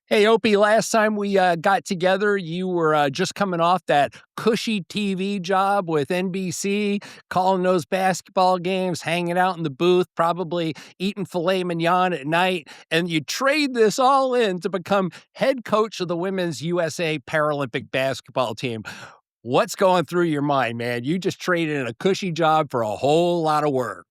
Hey, Opie, last time we got together, you were just coming off that cushy TV job with NBC, calling those basketball games, hanging out in the booth, probably eating filet mignon at night. And you trade this all in to become head coach of the women's USA Paralympic basketball team. What's going through your mind, man? You just traded in a cushy job for a whole lot of work.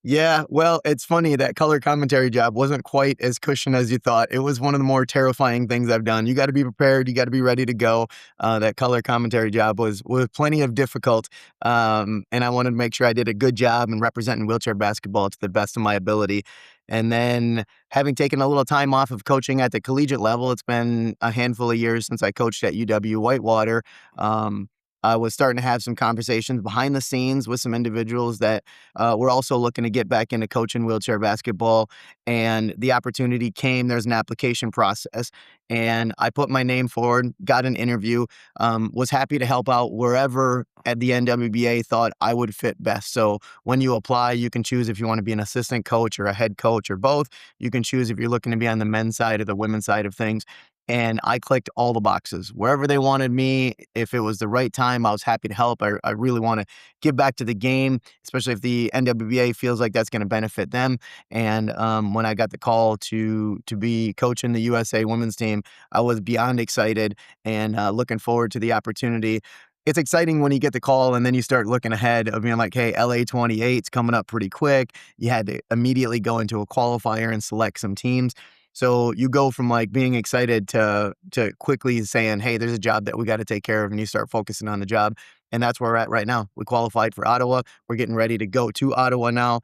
Yeah, well, it's funny that color commentary job wasn't quite as cushion as you thought. It was one of the more terrifying things I've done. You got to be prepared. You got to be ready to go. That color commentary job was plenty of difficult, and I wanted to make sure I did a good job in representing wheelchair basketball to the best of my ability. And then, having taken a little time off of coaching at the collegiate level, it's been a handful of years since I coached at UW Whitewater. Um, I was starting to have some conversations behind the scenes with some individuals that we're also looking to get back into coaching wheelchair basketball, and the opportunity came. There's an application process, and I put my name forward, got an interview, was happy to help out wherever at the NWBA thought I would fit best. So when you apply, you can choose if you want to be an assistant coach or a head coach or both. You can choose if you're looking to be on the men's side or the women's side of things. And I clicked all the boxes. Wherever they wanted me, if it was the right time, I was happy to help. I really want to give back to the game, especially if the NWBA feels like that's going to benefit them. And when I got the call to be coaching the USA women's team, I was beyond excited and looking forward to the opportunity. It's exciting when you get the call and then you start looking ahead of being like, hey, LA 28's coming up pretty quick. You had to immediately go into a qualifier and select some teams. So you go from like being excited to quickly saying, hey, there's a job that we got to take care of, and you start focusing on the job. And that's where we're at right now. We qualified for Ottawa. We're getting ready to go to Ottawa now,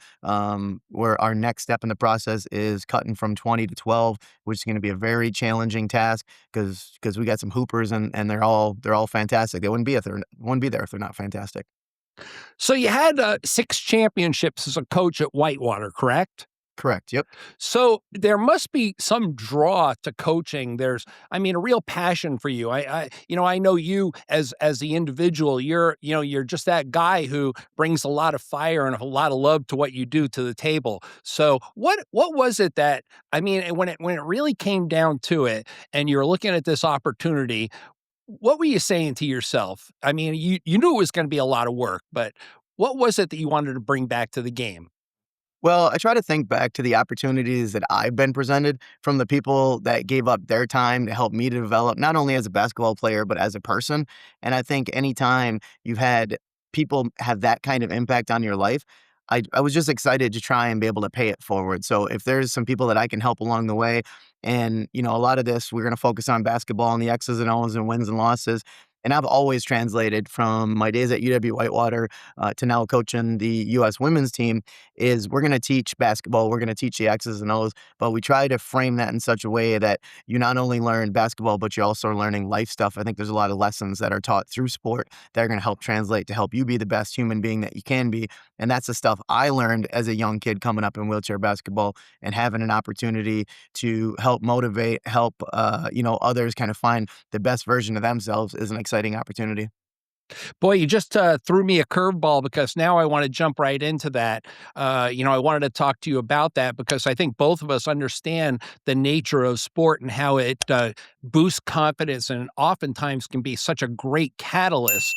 where our next step in the process is cutting from 20 to 12, which is going to be a very challenging task because we got some hoopers and they're all fantastic. They wouldn't be there if they're not fantastic. So you had 6 championships as a coach at Whitewater, correct? Correct. Yep. So there must be some draw to coaching. A real passion for you. I know you as the individual. You're just that guy who brings a lot of fire and a lot of love to what you do to the table. So what was it that when it really came down to it, and you're looking at this opportunity, what were you saying to yourself? You knew it was going to be a lot of work, but what was it that you wanted to bring back to the game? Well, I try to think back to the opportunities that I've been presented from the people that gave up their time to help me to develop, not only as a basketball player, but as a person. And I think anytime you've had people have that kind of impact on your life, I was just excited to try and be able to pay it forward. So if there's some people that I can help along the way, and a lot of this, we're going to focus on basketball and the X's and O's and wins and losses. And I've always translated from my days at UW Whitewater to now coaching the U.S. women's team is we're going to teach basketball, we're going to teach the X's and O's, but we try to frame that in such a way that you not only learn basketball, but you're also learning life stuff. I think there's a lot of lessons that are taught through sport that are going to help translate to help you be the best human being that you can be. And that's the stuff I learned as a young kid coming up in wheelchair basketball and having an opportunity to help motivate, help, others kind of find the best version of themselves is an exciting opportunity. Boy, you just threw me a curveball because now I want to jump right into that. I wanted to talk to you about that because I think both of us understand the nature of sport and how it boosts confidence and oftentimes can be such a great catalyst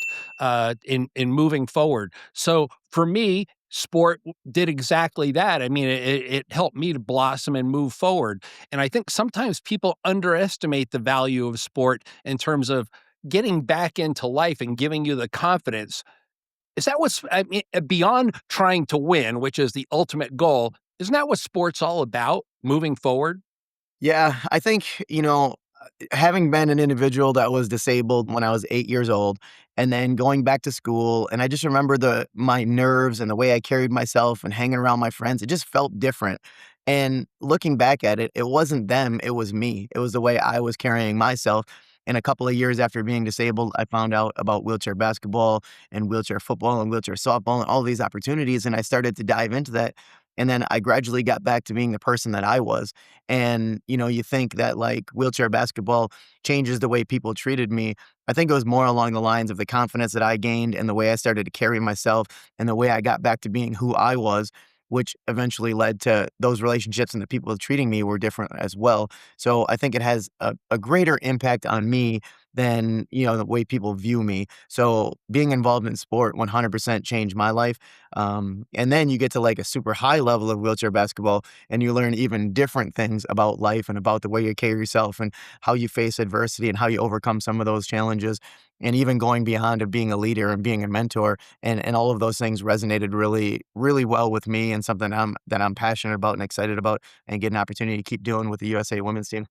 in moving forward. So for me, sport did exactly that. It helped me to blossom and move forward. And I think sometimes people underestimate the value of sport in terms of getting back into life and giving you the confidence. Is that beyond trying to win, which is the ultimate goal, isn't that what sport's all about, moving forward? Yeah, I think, having been an individual that was disabled when I was 8 years old and then going back to school, and I just remember my nerves and the way I carried myself and hanging around my friends, it just felt different. And looking back at it, it wasn't them, it was me. It was the way I was carrying myself. And a couple of years after being disabled, I found out about wheelchair basketball and wheelchair football and wheelchair softball and all these opportunities. And I started to dive into that. And then I gradually got back to being the person that I was. And, you think that like wheelchair basketball changes the way people treated me. I think it was more along the lines of the confidence that I gained and the way I started to carry myself and the way I got back to being who I was. which eventually led to those relationships, and the people treating me were different as well. So I think it has a greater impact on me than, the way people view me. So being involved in sport 100% changed my life. And then you get to like a super high level of wheelchair basketball, and you learn even different things about life and about the way you carry yourself and how you face adversity and how you overcome some of those challenges. And even going beyond of being a leader and being a mentor, and all of those things resonated really, really well with me, and something that I'm passionate about and excited about, and get an opportunity to keep doing with the USA women's team.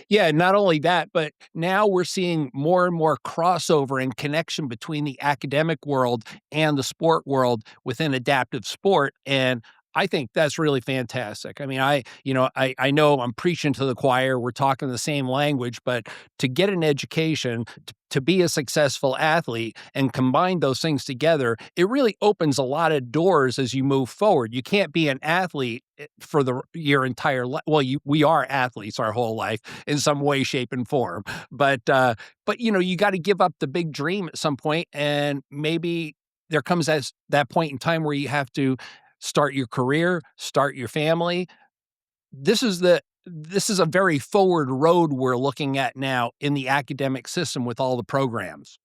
Yeah, not only that, but now we're seeing more and more crossover and connection between the academic world and the sport world within adaptive sport. And I think that's really fantastic. I mean, I know I'm preaching to the choir. We're talking the same language, but to get an education, to be a successful athlete and combine those things together, it really opens a lot of doors as you move forward. You can't be an athlete for your entire life. Well, we are athletes our whole life in some way, shape, and form. But you got to give up the big dream at some point, and maybe there comes as that point in time where you have to start your career, start your family. This is a very forward road we're looking at now in the academic system with all the programs.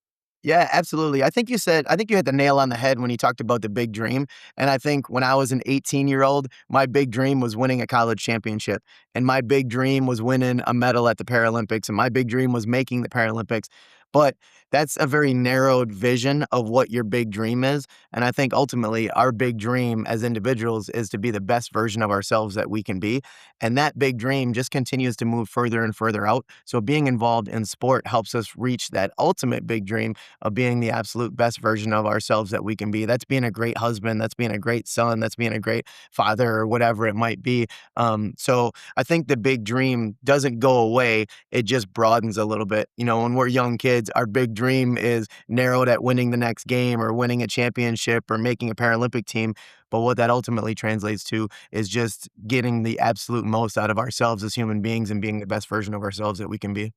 Yeah, absolutely. I think you hit the nail on the head when you talked about the big dream. And I think when I was an 18-year-old, my big dream was winning a college championship. And my big dream was winning a medal at the Paralympics. And my big dream was making the Paralympics. But that's a very narrowed vision of what your big dream is. And I think ultimately our big dream as individuals is to be the best version of ourselves that we can be. And that big dream just continues to move further and further out. So being involved in sport helps us reach that ultimate big dream of being the absolute best version of ourselves that we can be. That's being a great husband, that's being a great son, that's being a great father, or whatever it might be. So I think the big dream doesn't go away, it just broadens a little bit. When we're young kids, our big dream is narrowed at winning the next game or winning a championship or making a Paralympic team. But what that ultimately translates to is just getting the absolute most out of ourselves as human beings and being the best version of ourselves that we can be.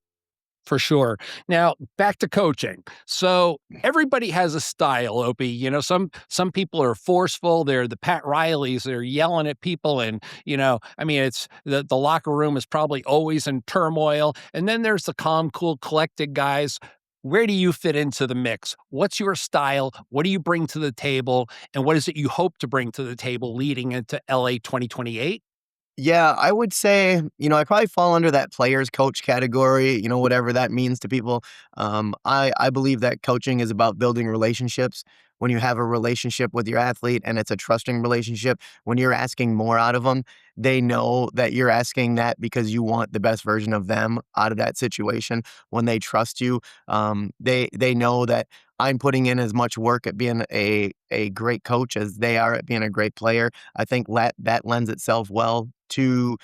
For sure. Now, back to coaching. So everybody has a style, Opie. Some people are forceful. They're the Pat Rileys. They're yelling at people, and I mean, it's the locker room is probably always in turmoil. And then there's the calm, cool, collected guys. Where do you fit into the mix? What's your style? What do you bring to the table? And what is it you hope to bring to the table leading into LA 2028? Yeah, I would say, I probably fall under that players coach category, whatever that means to people. I believe that coaching is about building relationships. When you have a relationship with your athlete and it's a trusting relationship, when you're asking more out of them, they know that you're asking that because you want the best version of them out of that situation. When they trust you, they know that I'm putting in as much work at being a great coach as they are at being a great player. I think that lends itself well to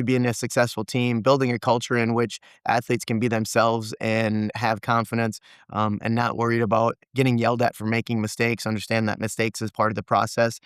being a successful team, building a culture in which athletes can be themselves and have confidence, and not worried about getting yelled at for making mistakes. Understand that mistakes is part of the process.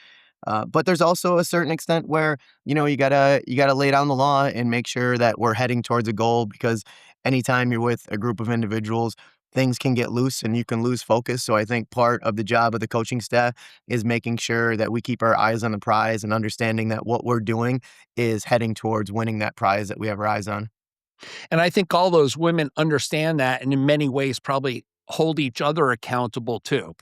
But there's also a certain extent where you gotta lay down the law and make sure that we're heading towards a goal, because anytime you're with a group of individuals, things can get loose and you can lose focus. So I think part of the job of the coaching staff is making sure that we keep our eyes on the prize and understanding that what we're doing is heading towards winning that prize that we have our eyes on. And I think all those women understand that, and in many ways probably hold each other accountable too.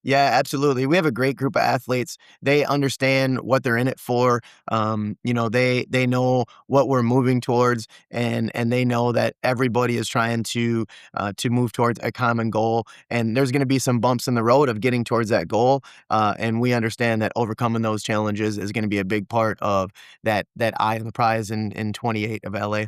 Yeah, absolutely. We have a great group of athletes. They understand what they're in it for. They know what we're moving towards, and they know that everybody is trying to move towards a common goal. And there's going to be some bumps in the road of getting towards that goal. And we understand that overcoming those challenges is going to be a big part of that eye on the prize in 28 of LA.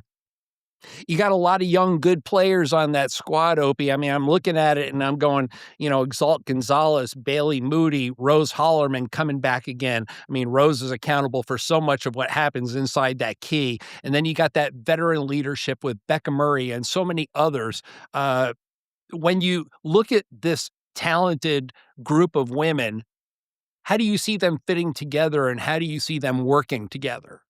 You got a lot of young, good players on that squad, Opie. I mean, I'm looking at it and I'm going, Exalt Gonzalez, Bailey Moody, Rose Hollerman coming back again. I mean, Rose is accountable for so much of what happens inside that key. And then you got that veteran leadership with Becca Murray and so many others. When you look at this talented group of women, how do you see them fitting together and how do you see them working together?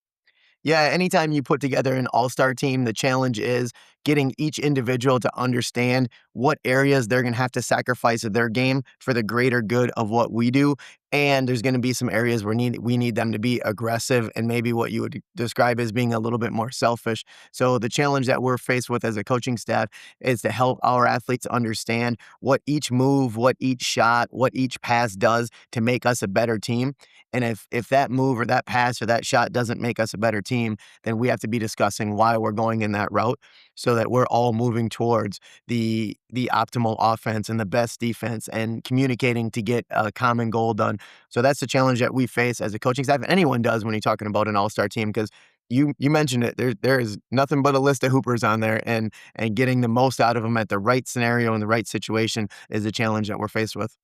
Yeah, anytime you put together an all-star team, the challenge is getting each individual to understand what areas they're going to have to sacrifice of their game for the greater good of what we do. And there's going to be some areas where we need them to be aggressive and maybe what you would describe as being a little bit more selfish. So the challenge that we're faced with as a coaching staff is to help our athletes understand what each move, what each shot, what each pass does to make us a better team. And if that move or that pass or that shot doesn't make us a better team, then we have to be discussing why we're going in that route so that we're all moving towards the optimal offense and the best defense and communicating to get a common goal done. So that's the challenge that we face as a coaching staff. Anyone does when you're talking about an all-star team, because you mentioned it. There is nothing but a list of hoopers on there, and getting the most out of them at the right scenario and the right situation is a challenge that we're faced with.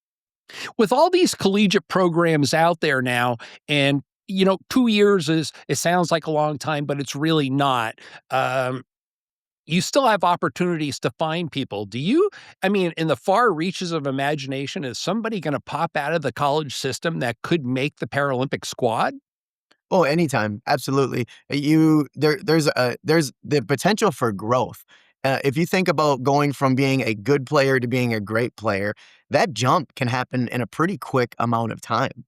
With all these collegiate programs out there now, and 2 years it sounds like a long time, but it's really not. You still have opportunities to find people. I mean, in the far reaches of imagination, is somebody going to pop out of the college system that could make the Paralympic squad? Oh, anytime, absolutely. There's the potential for growth. If you think about going from being a good player to being a great player, that jump can happen in a pretty quick amount of time.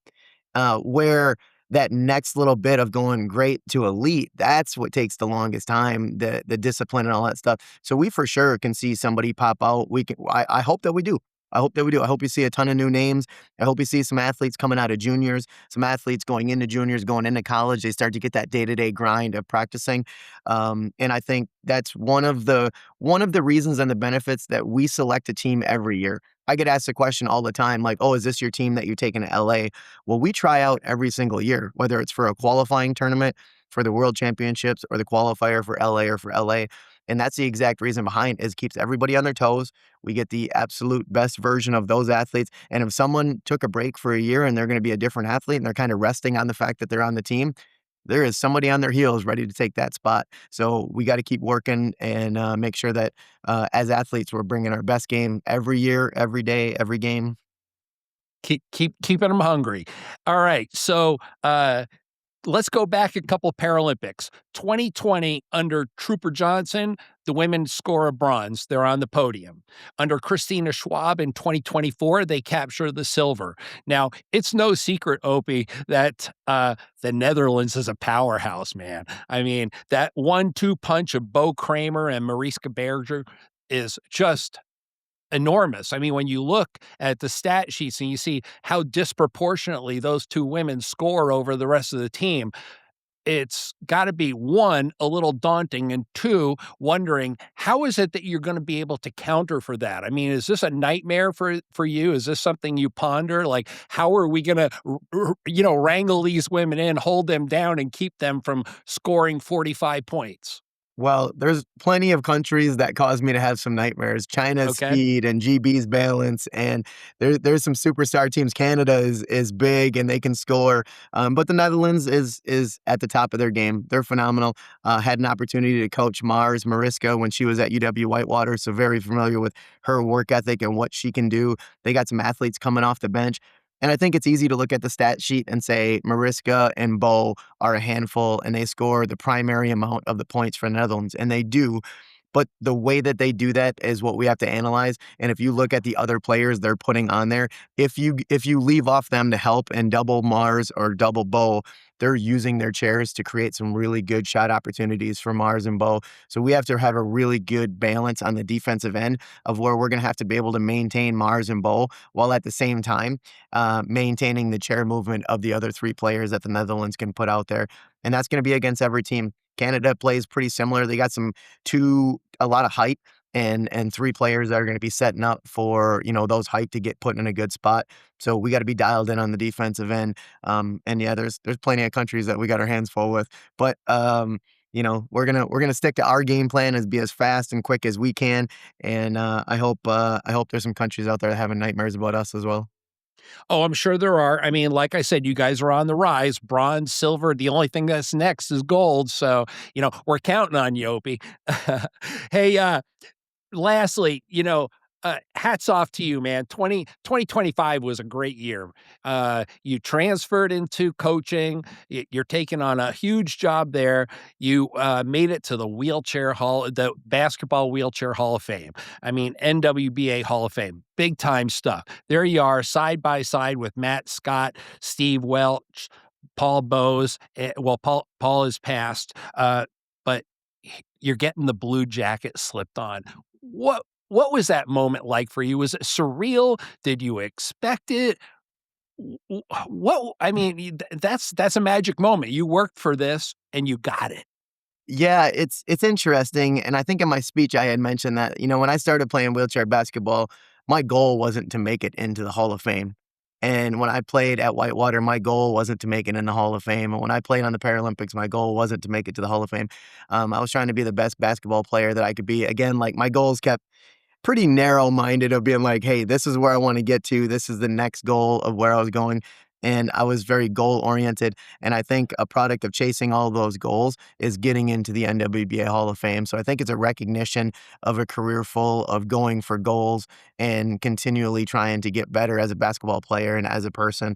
Where that next little bit of going great to elite, that's what takes the longest time, the discipline and all that stuff. So we for sure can see somebody pop out. I hope that we do. I hope that we do. I hope you see a ton of new names. I hope you see some athletes coming out of juniors, some athletes going into juniors, going into college. They start to get that day-to-day grind of practicing. And I think that's one of the reasons and the benefits that we select a team every year. I get asked the question all the time, like, oh, is this your team that you're taking to LA? Well, we try out every single year, whether it's for a qualifying tournament, for the World Championships, or the qualifier for LA or for LA. And that's the exact reason behind it, is keeps everybody on their toes. We get the absolute best version of those athletes. And if someone took a break for a year and they're going to be a different athlete and they're kind of resting on the fact that they're on the team, there is somebody on their heels ready to take that spot. So we got to keep working and make sure that as athletes, we're bringing our best game every year, every day, every game. Keeping them hungry. All right, so let's go back a couple Paralympics. 2020, under Trooper Johnson, the women score a bronze. They're on the podium. Under Christina Schwab in 2024, they capture the silver. Now, it's no secret, Opie, that the Netherlands is a powerhouse, man. I mean, that 1-2 punch of Bo Kramer and Mariska Berger is just enormous. I mean, when you look at the stat sheets and you see how disproportionately those two women score over the rest of the team, it's got to be, one, a little daunting, and two, wondering how is it that you're going to be able to counter for that? I mean, is this a nightmare for you? Is this something you ponder? Like, how are we going to, wrangle these women in, hold them down, and keep them from scoring 45 points? Well, there's plenty of countries that cause me to have some nightmares. China's Okay. speed and GB's balance, and there's some superstar teams. Canada is big and they can score, but the Netherlands is at the top of their game. They're phenomenal. Had an opportunity to coach Mars Mariska when she was at UW Whitewater, so very familiar with her work ethic and what she can do. They got some athletes coming off the bench. And I think it's easy to look at the stat sheet and say Mariska and Bo are a handful and they score the primary amount of the points for the Netherlands, and they do. But the way that they do that is what we have to analyze. And if you look at the other players they're putting on there, if you leave off them to help and double Mars or double Bo, they're using their chairs to create some really good shot opportunities for Mars and Bo. So we have to have a really good balance on the defensive end of where we're going to have to be able to maintain Mars and Bo while at the same time maintaining the chair movement of the other three players that the Netherlands can put out there. And that's going to be against every team. Canada plays pretty similar. They got a lot of height and three players that are going to be setting up for, those height to get put in a good spot. So we got to be dialed in on the defensive end. And yeah, there's plenty of countries that we got our hands full with, but we're gonna stick to our game plan, as be as fast and quick as we can. And I hope there's some countries out there that having nightmares about us as well. Oh, I'm sure there are. I mean, like I said, you guys are on the rise. Bronze, silver. The only thing that's next is gold. So, we're counting on you, Opie. Hey, lastly, Hats off to you, man. 2025 was a great year. You transferred into coaching. You're taking on a huge job there. You made it to the Basketball Wheelchair Hall of Fame. I mean, NWBA Hall of Fame, big time stuff. There you are, side by side with Matt Scott, Steve Welch, Paul Bowes. Well, Paul is passed, but you're getting the blue jacket slipped on. What was that moment like for you? Was it surreal? Did you expect it? What I mean, that's a magic moment. You worked for this and you got it. Yeah, it's interesting, and I think in my speech I had mentioned that, when I started playing wheelchair basketball, my goal wasn't to make it into the Hall of Fame. And when I played at Whitewater, my goal wasn't to make it in the Hall of Fame. And when I played on the Paralympics, my goal wasn't to make it to the Hall of Fame. I was trying to be the best basketball player that I could be. Again, like my goals kept pretty narrow-minded of being like, "Hey, this is where I wanna get to. This is the next goal of where I was going." And I was very goal-oriented, and I think a product of chasing all those goals is getting into the NWBA Hall of Fame. So I think it's a recognition of a career full of going for goals and continually trying to get better as a basketball player and as a person.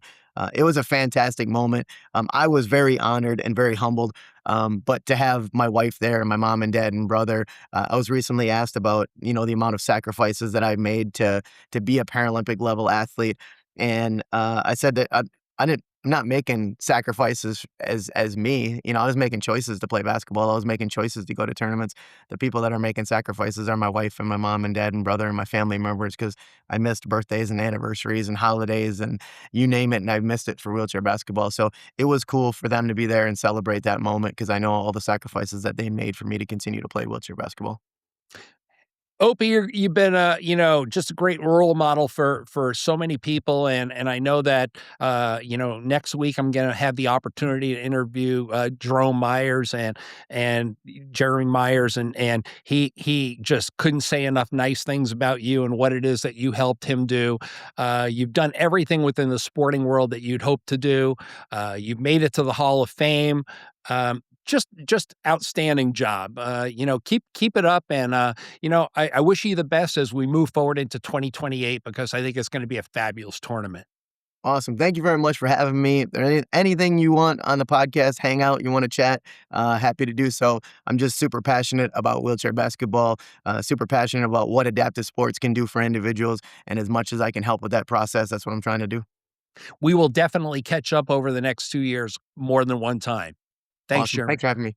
It was a fantastic moment. I was very honored and very humbled, but to have my wife there, my mom and dad and brother, I was recently asked about, the amount of sacrifices that I made to be a Paralympic level athlete. And I said that I'm not making sacrifices as me. I was making choices to play basketball. I was making choices to go to tournaments. The people that are making sacrifices are my wife and my mom and dad and brother and my family members because I missed birthdays and anniversaries and holidays and you name it, and I missed it for wheelchair basketball. So it was cool for them to be there and celebrate that moment because I know all the sacrifices that they made for me to continue to play wheelchair basketball. Opie, you've been just a great role model for so many people, and I know that next week I'm going to have the opportunity to interview Jerome Myers and Jeremy Myers, and he just couldn't say enough nice things about you and what it is that you helped him do. You've done everything within the sporting world that you'd hope to do. You've made it to the Hall of Fame. Just outstanding job. Keep it up, and I wish you the best as we move forward into 2028 because I think it's going to be a fabulous tournament. Awesome. Thank you very much for having me. If there's anything you want on the podcast, hang out, you want to chat, happy to do so. I'm just super passionate about wheelchair basketball, super passionate about what adaptive sports can do for individuals. And as much as I can help with that process, that's what I'm trying to do. We will definitely catch up over the next 2 years more than one time. Thanks, Awesome. Jeremy. Thanks for having me.